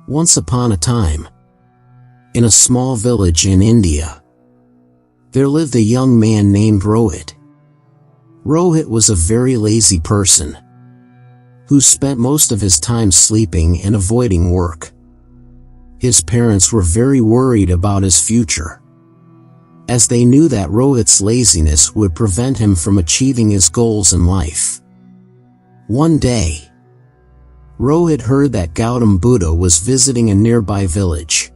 Once upon a time, in a small village in India, there lived a young man named Rohit. Rohit was a very lazy person who spent most of his time sleeping and avoiding work. His parents were very worried about his future, as they knew that Rohit's laziness would prevent him from achieving his goals in life. One day, Rohit heard that Gautam Buddha was visiting a nearby village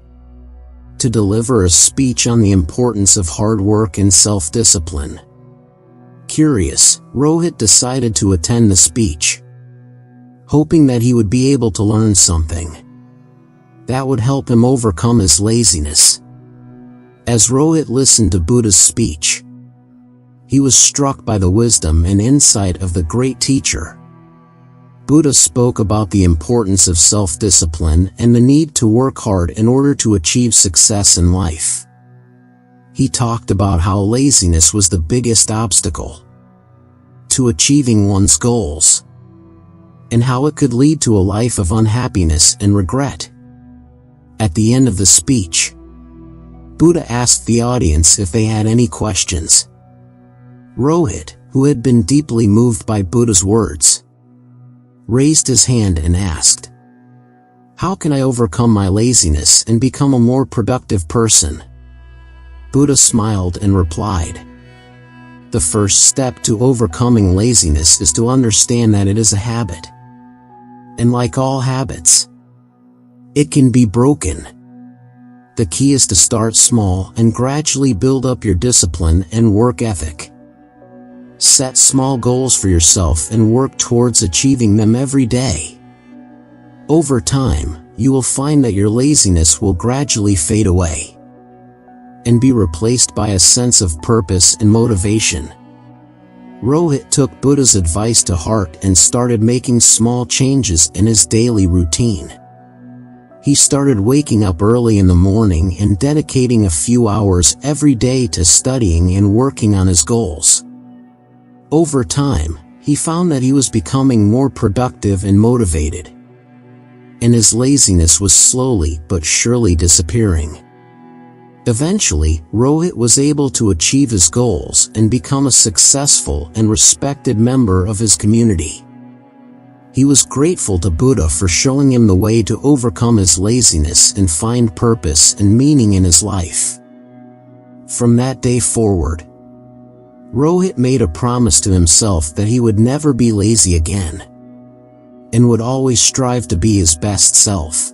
to deliver a speech on the importance of hard work and self-discipline. Curious, Rohit decided to attend the speech, hoping that he would be able to learn something that would help him overcome his laziness. As Rohit listened to Buddha's speech, he was struck by the wisdom and insight of the great teacher. Buddha spoke about the importance of self-discipline and the need to work hard in order to achieve success in life. He talked about how laziness was the biggest obstacle to achieving one's goals, and how it could lead to a life of unhappiness and regret. At the end of the speech, Buddha asked the audience if they had any questions. Rohit, who had been deeply moved by Buddha's words, raised his hand and asked, "How can I overcome my laziness and become a more productive person?" Buddha smiled and replied, "The first step to overcoming laziness is to understand that it is a habit. And like all habits, it can be broken. The key is to start small and gradually build up your discipline and work ethic. Set small goals for yourself and work towards achieving them every day. Over time, you will find that your laziness will gradually fade away and be replaced by a sense of purpose and motivation." Rohit took Buddha's advice to heart and started making small changes in his daily routine. He started waking up early in the morning and dedicating a few hours every day to studying and working on his goals. Over time, he found that he was becoming more productive and motivated, and his laziness was slowly but surely disappearing. Eventually, Rohit was able to achieve his goals and become a successful and respected member of his community. He was grateful to Buddha for showing him the way to overcome his laziness and find purpose and meaning in his life. From that day forward, Rohit made a promise to himself that he would never be lazy again, and would always strive to be his best self.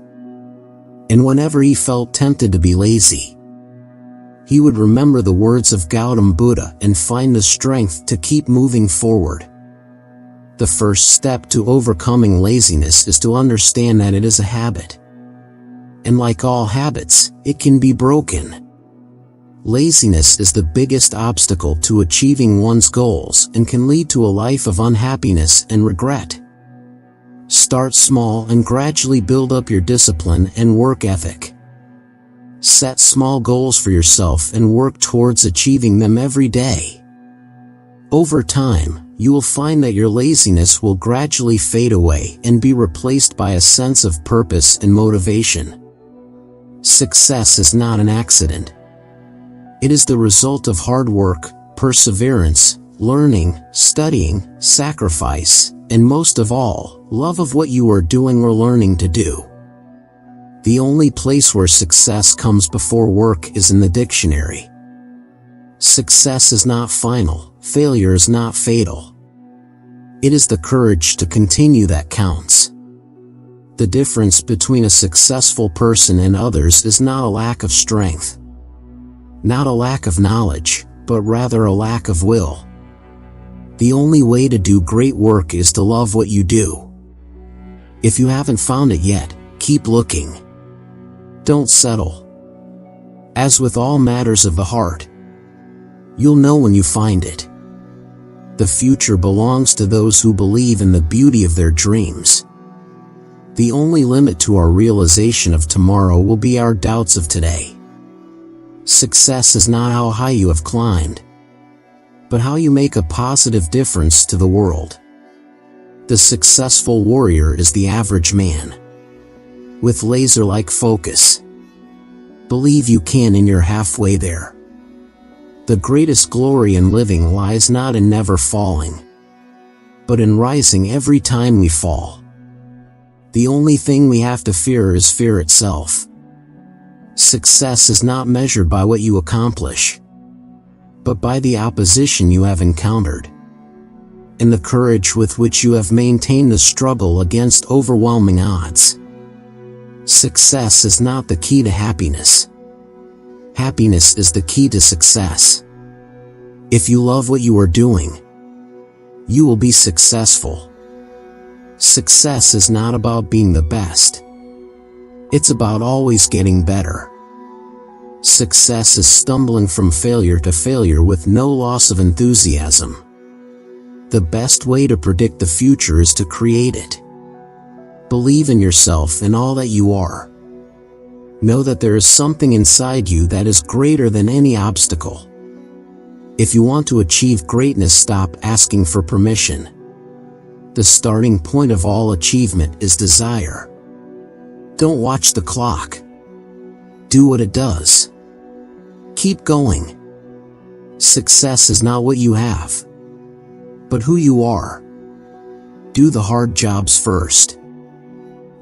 And whenever he felt tempted to be lazy, he would remember the words of Gautam Buddha and find the strength to keep moving forward. The first step to overcoming laziness is to understand that it is a habit. And like all habits, it can be broken. Laziness is the biggest obstacle to achieving one's goals and can lead to a life of unhappiness and regret. Start small and gradually build up your discipline and work ethic. Set small goals for yourself and work towards achieving them every day. Over time, you will find that your laziness will gradually fade away and be replaced by a sense of purpose and motivation. Success is not an accident. It is the result of hard work, perseverance, learning, studying, sacrifice, and most of all, love of what you are doing or learning to do. The only place where success comes before work is in the dictionary. Success is not final, failure is not fatal. It is the courage to continue that counts. The difference between a successful person and others is not a lack of strength, not a lack of knowledge, but rather a lack of will. The only way to do great work is to love what you do. If you haven't found it yet, keep looking. Don't settle. As with all matters of the heart, you'll know when you find it. The future belongs to those who believe in the beauty of their dreams. The only limit to our realization of tomorrow will be our doubts of today. Success is not how high you have climbed, but how you make a positive difference to the world. The successful warrior is the average man with laser-like focus. Believe you can, and you're halfway there. The greatest glory in living lies not in never falling, but in rising every time we fall. The only thing we have to fear is fear itself. Success is not measured by what you accomplish, but by the opposition you have encountered, and the courage with which you have maintained the struggle against overwhelming odds. Success is not the key to happiness. Happiness is the key to success. If you love what you are doing, you will be successful. Success is not about being the best. It's about always getting better. Success is stumbling from failure to failure with no loss of enthusiasm. The best way to predict the future is to create it. Believe in yourself and all that you are. Know that there is something inside you that is greater than any obstacle. If you want to achieve greatness, stop asking for permission. The starting point of all achievement is desire. Don't watch the clock. Do what it does. Keep going. Success is not what you have, but who you are. Do the hard jobs first.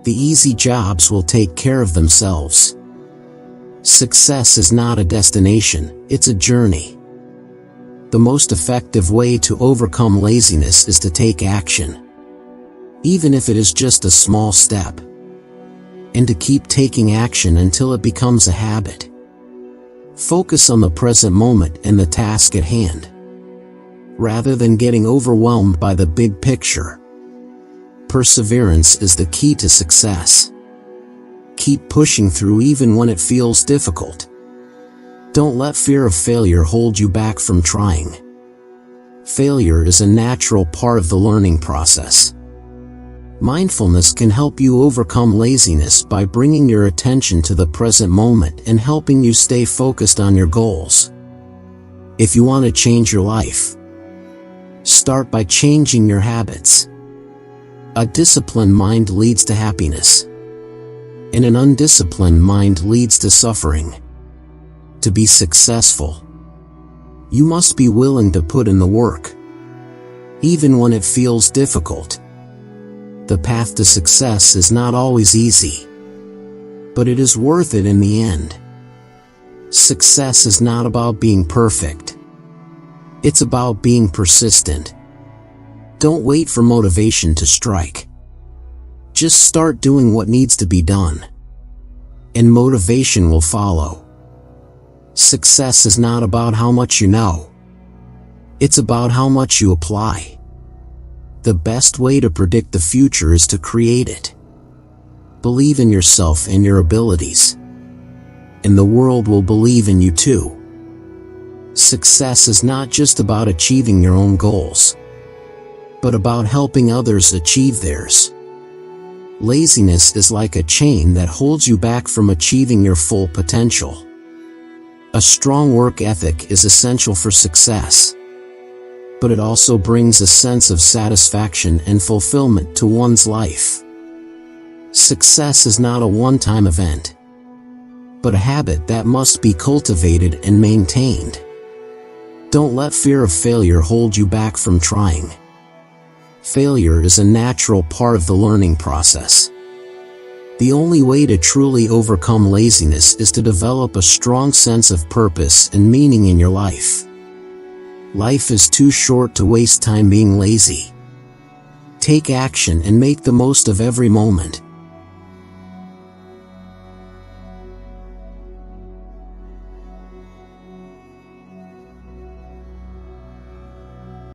The easy jobs will take care of themselves. Success is not a destination, it's a journey. The most effective way to overcome laziness is to take action, even if it is just a small step, and to keep taking action until it becomes a habit. Focus on the present moment and the task at hand, rather than getting overwhelmed by the big picture. Perseverance is the key to success. Keep pushing through even when it feels difficult. Don't let fear of failure hold you back from trying. Failure is a natural part of the learning process. Mindfulness can help you overcome laziness by bringing your attention to the present moment and helping you stay focused on your goals. If you want to change your life, start by changing your habits. A disciplined mind leads to happiness, and an undisciplined mind leads to suffering. To be successful, you must be willing to put in the work, even when it feels difficult. The path to success is not always easy, but it is worth it in the end. Success is not about being perfect. It's about being persistent. Don't wait for motivation to strike. Just start doing what needs to be done, and motivation will follow. Success is not about how much you know. It's about how much you apply. The best way to predict the future is to create it. Believe in yourself and your abilities, and the world will believe in you too. Success is not just about achieving your own goals, but about helping others achieve theirs. Laziness is like a chain that holds you back from achieving your full potential. A strong work ethic is essential for success, but it also brings a sense of satisfaction and fulfillment to one's life. Success is not a one-time event, but a habit that must be cultivated and maintained. Don't let fear of failure hold you back from trying. Failure is a natural part of the learning process. The only way to truly overcome laziness is to develop a strong sense of purpose and meaning in your life. Life is too short to waste time being lazy. Take action and make the most of every moment.